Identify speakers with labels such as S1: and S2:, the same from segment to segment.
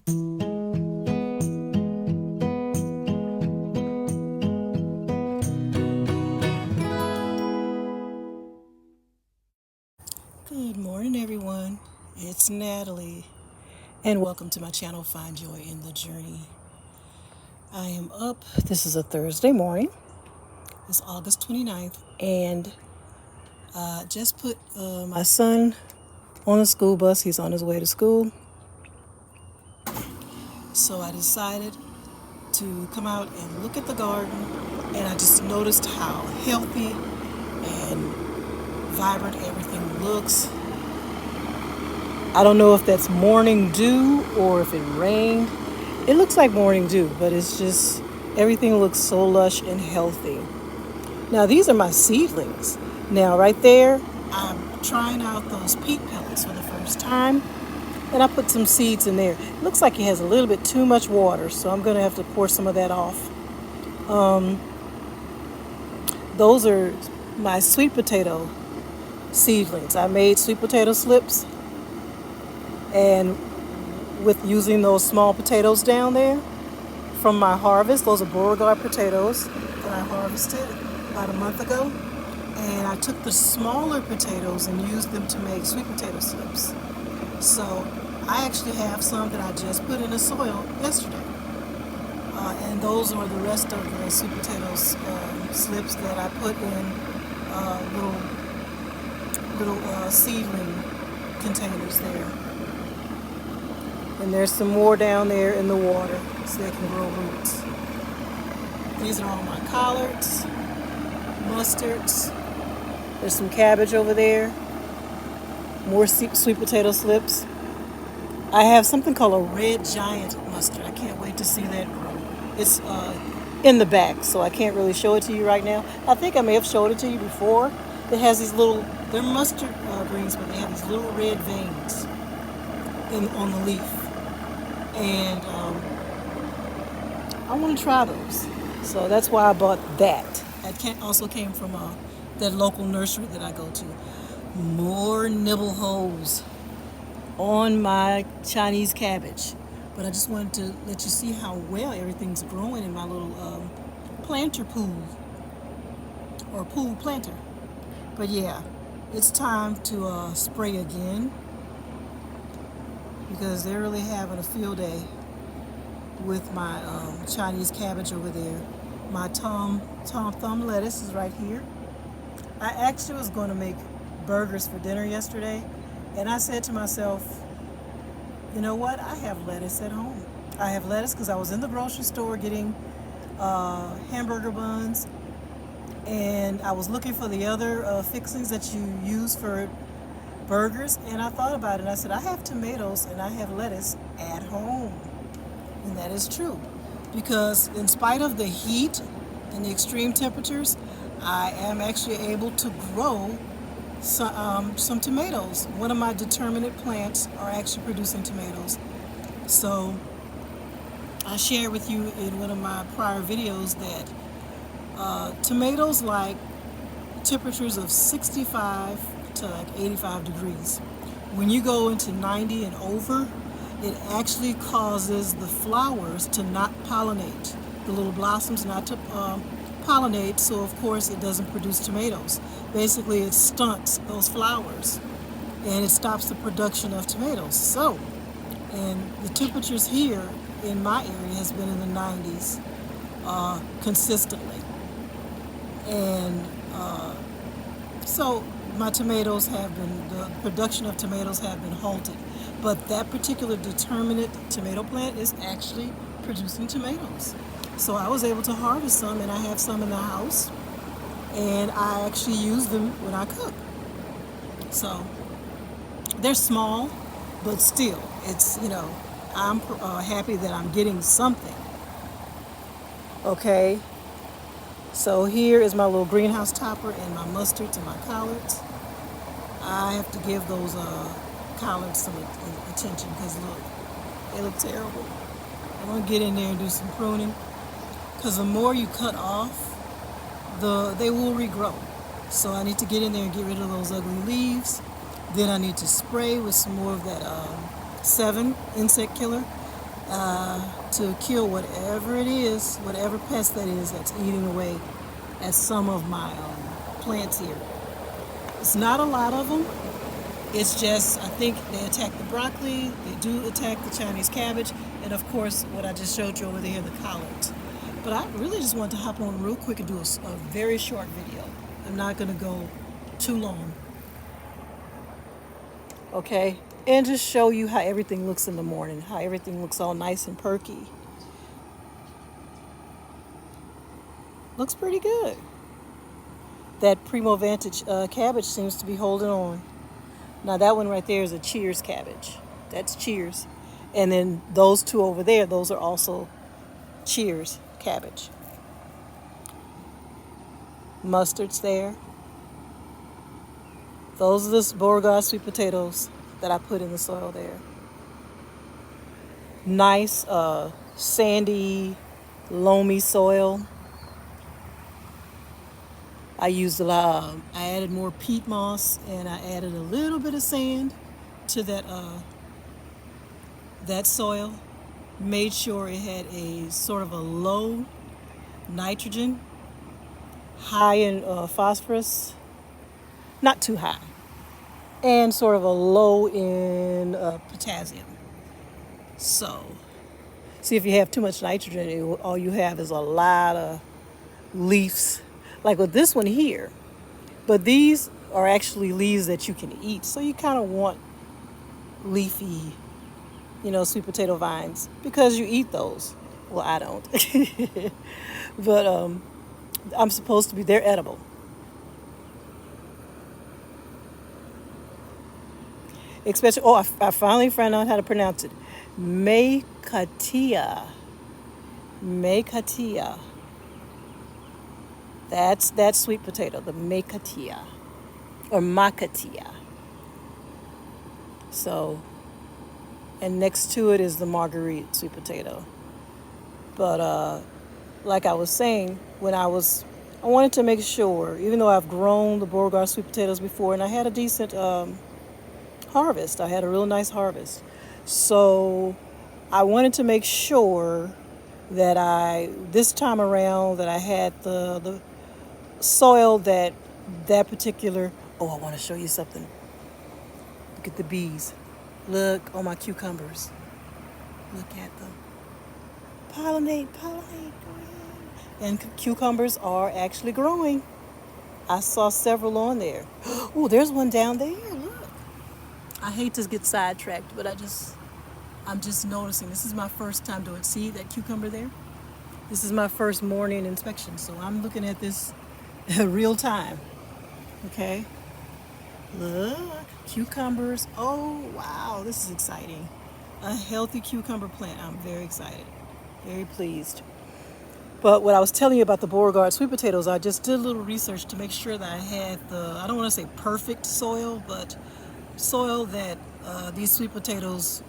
S1: Good morning, everyone. It's Natalie, and welcome to my channel, Find Joy in the Journey. I am up. This is a Thursday morning. It's August 29th, and I just put my son on a school bus. He's on his way to school. So I decided to come out and look at the garden, and I just noticed how healthy and vibrant everything looks. I don't know if that's morning dew or if it rained. It looks like morning dew, but it's just everything looks so lush and healthy. Now, these are my seedlings. Now, right there, I'm trying out those peat pellets for the first time, and I put some seeds in there. It looks like it has a little bit too much water, so I'm going to have to pour some of that off. Those are my sweet potato seedlings. I made sweet potato slips, and with using those small potatoes down there from my harvest. Those are Beauregard potatoes that I harvested about a month ago. And I took the smaller potatoes and used them to make sweet potato slips. So I actually have some that I just put in the soil yesterday. And those are the rest of the sweet potatoes slips that I put in little seedling containers there. And there's some more down there in the water so they can grow roots. These are all my collards, mustards. There's some cabbage over there. More sweet potato slips. I have something called a red giant mustard. I can't wait to see that grow. It's in the back, so I can't really show it to you right now. I think I may have showed it to you before. It has these little, they're mustard greens, but they have these little red veins on the leaf. And I want to try those. So that's why I bought that. That also came from that local nursery that I go to. More nibble holes on my Chinese cabbage. But I just wanted to let you see how well everything's growing in my little planter pool. Or pool planter. But yeah, it's time to spray again, because they're really having a field day with my Chinese cabbage over there. My Tom Thumb lettuce is right here. I actually was going to make burgers for dinner yesterday, and I said to myself, you know what? I have lettuce at home. I have lettuce because I was in the grocery store getting hamburger buns, and I was looking for the other fixings that you use for burgers, and I thought about it, and I said, I have tomatoes and I have lettuce at home. And that is true, because in spite of the heat and the extreme temperatures, I am actually able to grow some tomatoes. One of my determinate plants are actually producing tomatoes. So I shared with you in one of my prior videos that tomatoes like temperatures of 65 to like 85 degrees. When you go into 90 and over, it actually causes the flowers to not pollinate, the little blossoms not to pollinate, so of course it doesn't produce tomatoes. Basically it stunts those flowers and it stops the production of tomatoes. So, and the temperatures here in my area has been in the 90s consistently. And so my tomatoes have been, the production of tomatoes have been halted. But that particular determinate tomato plant is actually producing tomatoes. So I was able to harvest some, and I have some in the house, and I actually use them when I cook. So they're small, but still, it's, I'm happy that I'm getting something. Okay, so here is my little greenhouse topper and my mustards and my collards. I have to give those collards some attention because look, they look terrible. I'm gonna get in there and do some pruning, because the more you cut off, they will regrow. So I need to get in there and get rid of those ugly leaves. Then I need to spray with some more of that 7 insect killer, to kill whatever it is, whatever pest that is that's eating away at some of my plants here. It's not a lot of them. It's just, I think they attack the broccoli, they do attack the Chinese cabbage, and of course, what I just showed you over there, the collards. But I really just wanted to hop on real quick and do a very short video. I'm not going to go too long. Okay? And just show you how everything looks in the morning, how everything looks all nice and perky. Looks pretty good. That Primo Vantage cabbage seems to be holding on. Now that one right there is a Cheers cabbage. That's Cheers. And then those two over there, those are also Cheers cabbage. Mustard's there. Those are the Beauregard sweet potatoes that I put in the soil there. Nice, sandy, loamy soil. I used a lot. I added more peat moss, and I added a little bit of sand to that soil. Made sure it had a sort of a low nitrogen, high in phosphorus, not too high, and sort of a low in potassium. So, see, if you have too much nitrogen, all you have is a lot of leaves, like with this one here. But these are actually leaves that you can eat, so you kind of want leafy, sweet potato vines because you eat those. Well, I don't, but I'm supposed to be. They're edible. Especially, I finally found out how to pronounce it. Makatia. Makatia. That's that sweet potato, the Makatia or Makatia. So, and next to it is the Marguerite sweet potato. But like I was saying, I wanted to make sure, even though I've grown the Beauregard sweet potatoes before, and I had a decent harvest. I had a real nice harvest. So I wanted to make sure that this time around, that I had the soil that particular. Oh, I want to show you something. Look at the bees. Look on my cucumbers. Look at them. Pollinate. And cucumbers are actually growing. I saw several on there. Oh, there's one down there. Look. I hate to get sidetracked, but I'm just noticing. This is my first time doing. See that cucumber there? This is my first morning inspection, so I'm looking at this real time. Okay. Look, cucumbers. Oh, wow, this is exciting. A healthy cucumber plant. I'm very excited, very pleased. But what I was telling you about the Beauregard sweet potatoes, I just did a little research to make sure that I had I don't want to say perfect soil, but soil that these sweet potatoes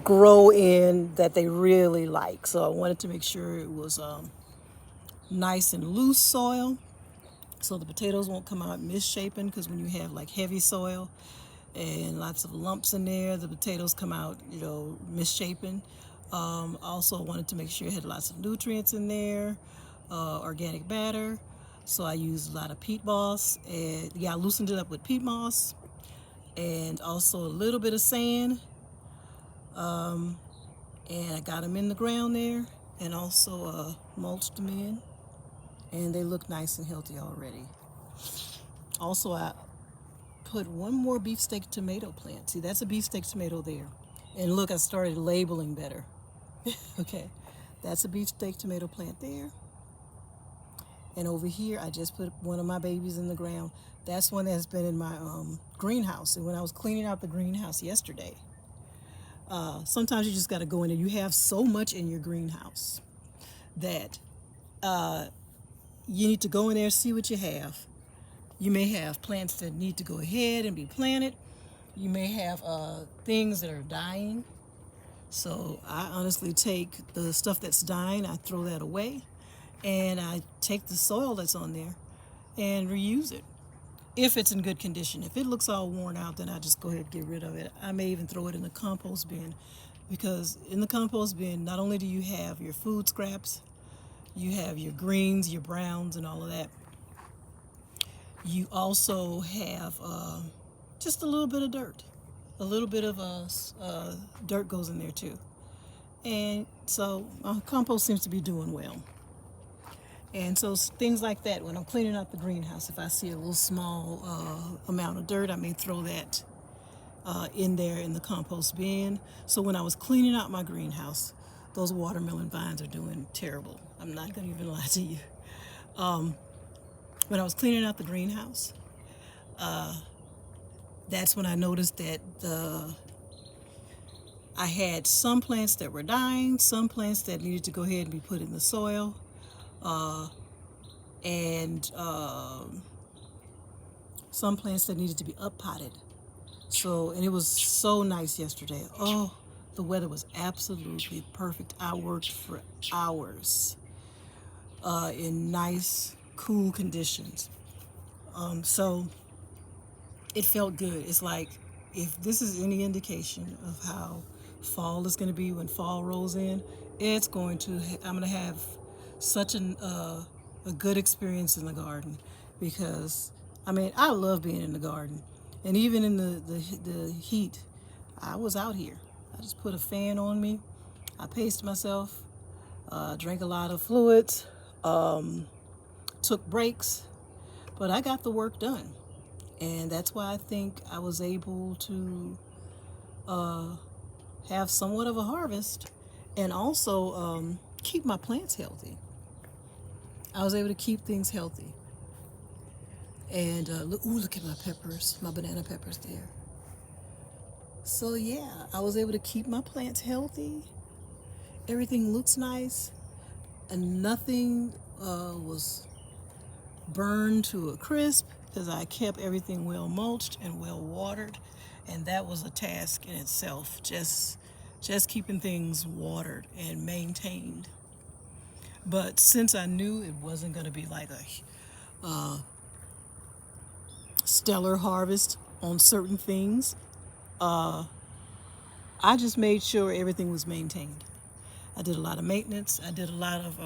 S1: grow in, that they really like. So I wanted to make sure it was nice and loose soil, so the potatoes won't come out misshapen, because when you have like heavy soil and lots of lumps in there, the potatoes come out, misshapen. Also, I wanted to make sure it had lots of nutrients in there, organic matter. So I used a lot of peat moss, and I loosened it up with peat moss, and also a little bit of sand. And I got them in the ground there, and also mulched them in, and they look nice and healthy already. Also, I put one more beefsteak tomato plant. See, that's a beefsteak tomato there. And look, I started labeling better. Okay, that's a beefsteak tomato plant there. And over here, I just put one of my babies in the ground. That's one that's been in my greenhouse. And when I was cleaning out the greenhouse yesterday, sometimes you just got to go in there. You have so much in your greenhouse that you need to go in there, see what you have. You may have plants that need to go ahead and be planted. You may have things that are dying. So I honestly take the stuff that's dying, I throw that away, and I take the soil that's on there and reuse it if it's in good condition. If it looks all worn out, then I just go ahead and get rid of it. I may even throw it in the compost bin because in the compost bin, not only do you have your food scraps, you have your greens, your browns, and all of that. You also have just a little bit of dirt. A little bit of dirt goes in there too. And so compost seems to be doing well. And so things like that, when I'm cleaning out the greenhouse, if I see a little small amount of dirt, I may throw that in there in the compost bin. So when I was cleaning out my greenhouse, those watermelon vines are doing terrible. I'm not going to even lie to you. When I was cleaning out the greenhouse, that's when I noticed that I had some plants that were dying, some plants that needed to go ahead and be put in the soil, and some plants that needed to be up potted. So, and it was so nice yesterday. Oh, the weather was absolutely perfect. I worked for hours in nice, cool conditions. So it felt good. It's like, if this is any indication of how fall is going to be when fall rolls in, it's going to, I'm going to have such a good experience in the garden, because I mean, I love being in the garden. And even in the heat, I was out here. I just put a fan on me. I paced myself, drank a lot of fluids, took breaks, but I got the work done. And that's why I think I was able to have somewhat of a harvest, and also keep my plants healthy. I was able to keep things healthy. And look at my peppers, my banana peppers there. So yeah, I was able to keep my plants healthy. Everything looks nice, and nothing was burned to a crisp, because I kept everything well mulched and well watered, and that was a task in itself, just keeping things watered and maintained. But since I knew it wasn't going to be like a stellar harvest on certain things, I just made sure everything was maintained. I did a lot of maintenance. I did a lot of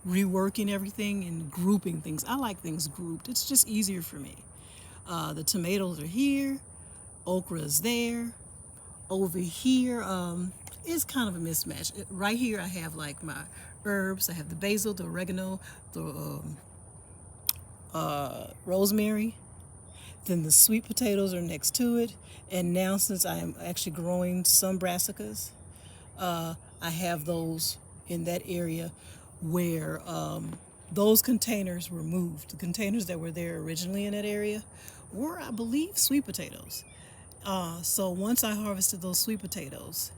S1: reworking everything and grouping things. I like things grouped. It's just easier for me. The tomatoes are here. Okra is there. Over here, it's kind of a mismatch. Right here, I have like my herbs. I have the basil, the oregano, the rosemary. Then the sweet potatoes are next to it. And now, since I am actually growing some brassicas, I have those in that area where those containers were moved. The containers that were there originally in that area were, I believe, sweet potatoes. So once I harvested those sweet potatoes,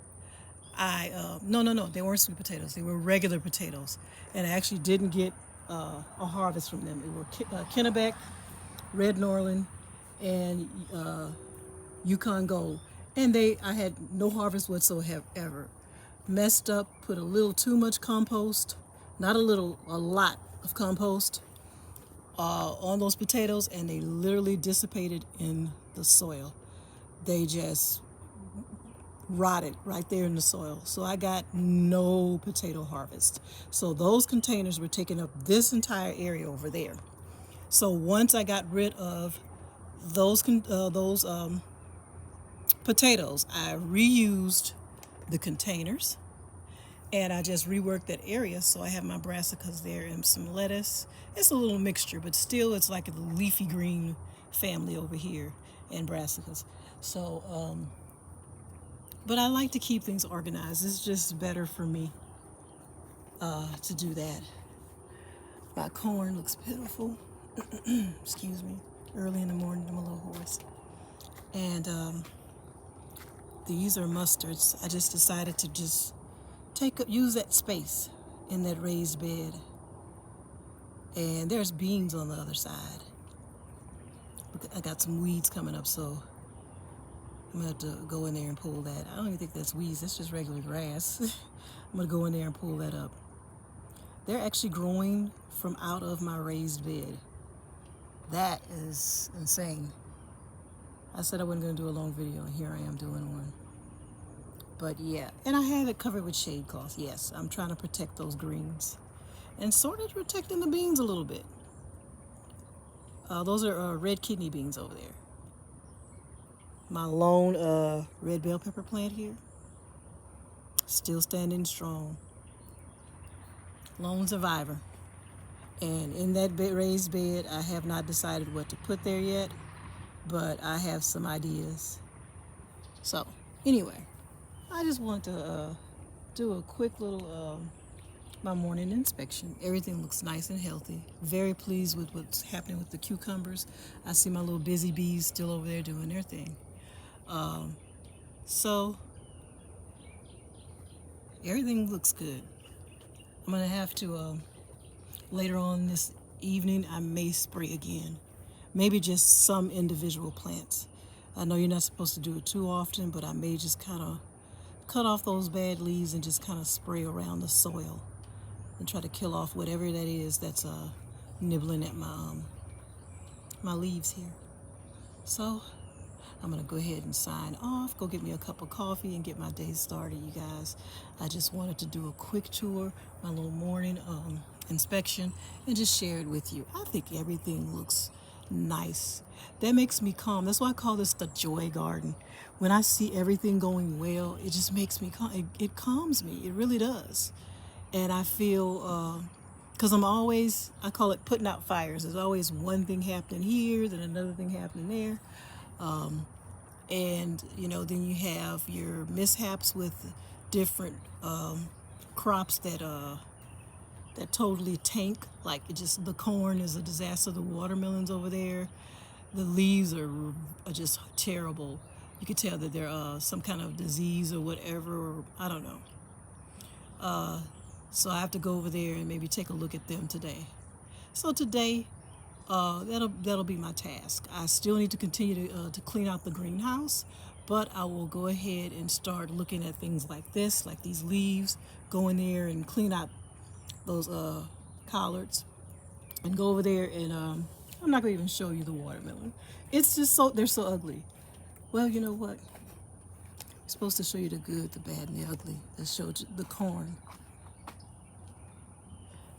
S1: no, they weren't sweet potatoes. They were regular potatoes. And I actually didn't get a harvest from them. It were Kennebec, Red Norland, and Yukon Gold. And I had no harvest whatsoever. Messed up, put a little too much compost, not a little, a lot of compost on those potatoes, and they literally dissipated in the soil. They just rotted right there in the soil. So I got no potato harvest. So those containers were taking up this entire area over there. So once I got rid of those potatoes, I reused the containers, and I just reworked that area. So I have my brassicas there and some lettuce. It's a little mixture, but still it's like a leafy green family over here, and brassicas. So but I like to keep things organized. It's just better for me to do that. My corn looks pitiful. Excuse me. Early in the morning, I'm a little hoarse. And these are mustards. I just decided to just use that space in that raised bed. And there's beans on the other side. I got some weeds coming up, so I'm gonna have to go in there and pull that. I don't even think that's weeds, that's just regular grass. I'm gonna go in there and pull that up. They're actually growing from out of my raised bed. That is insane. I said I wasn't gonna do a long video, and here I am doing one. But yeah, and I have it covered with shade cloth. Yes, I'm trying to protect those greens and sort of protecting the beans a little bit. Those are red kidney beans over there. My lone red bell pepper plant here, still standing strong. Lone survivor. And in that raised bed, I have not decided what to put there yet, but I have some ideas. So anyway, I just wanted to do a quick little my morning inspection. Everything looks nice and healthy. Very pleased with what's happening with the cucumbers. I see my little busy bees still over there doing their thing. So everything looks good. I'm gonna have to later on this evening, I may spray again. Maybe just some individual plants. I know you're not supposed to do it too often, but I may just kind of cut off those bad leaves and just kind of spray around the soil and try to kill off whatever that is that's nibbling at my leaves here. So I'm gonna go ahead and sign off, go get me a cup of coffee and get my day started, you guys. I just wanted to do a quick tour, my little morning inspection, and just share it with you. I think everything looks nice. That makes me calm. That's why I call this the joy garden. When I see everything going well, it just makes me calm. It calms me. It really does. And I feel, because I call it putting out fires. There's always one thing happening here, then another thing happening there. And then you have your mishaps with different crops that totally tank. Like the corn is a disaster. The watermelons over there, the leaves are just terrible. You could tell that they're some kind of disease or whatever, or I don't know. So I have to go over there and maybe take a look at them today. So today, that'll be my task. I still need to continue to clean out the greenhouse, but I will go ahead and start looking at things like this, like these leaves. Go in there and clean out those collards, and go over there and I'm not gonna even show you the watermelon. It's just they're so ugly. Well, you know what? I'm supposed to show you the good, the bad, and the ugly. I showed you the corn.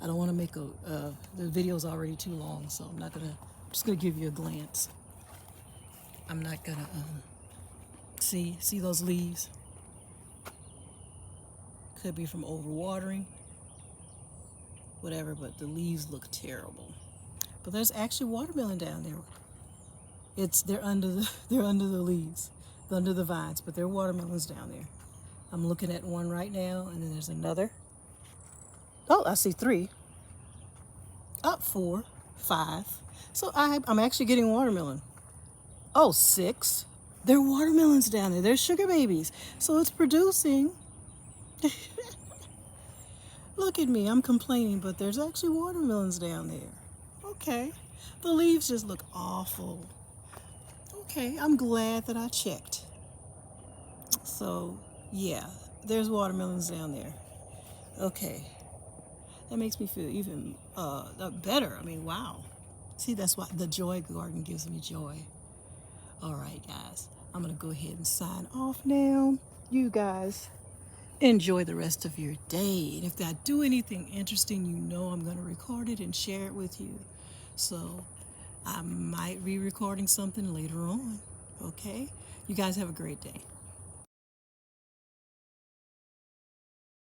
S1: I don't want to make the video's already too long, so I'm just gonna give you a glance. I'm not gonna see those leaves. Could be from overwatering, whatever, but the leaves look terrible. But there's actually watermelon down there. They're under the leaves, under the vines, but there are watermelons down there. I'm looking at one right now, and then there's another. Oh, I see 3. Up 4, 5. So I'm actually getting watermelon. Oh, 6. There are watermelons down there. They're sugar babies. So it's producing. Look at me. I'm complaining, but there's actually watermelons down there. Okay. The leaves just look awful. Okay. I'm glad that I checked. So, yeah. There's watermelons down there. Okay. That makes me feel even better. I mean, wow. See, that's why the joy garden gives me joy. All right, guys. I'm going to go ahead and sign off now. You guys enjoy the rest of your day. And if I do anything interesting, I'm going to record it and share it with you. So I might be recording something later on. Okay? You guys have a great day.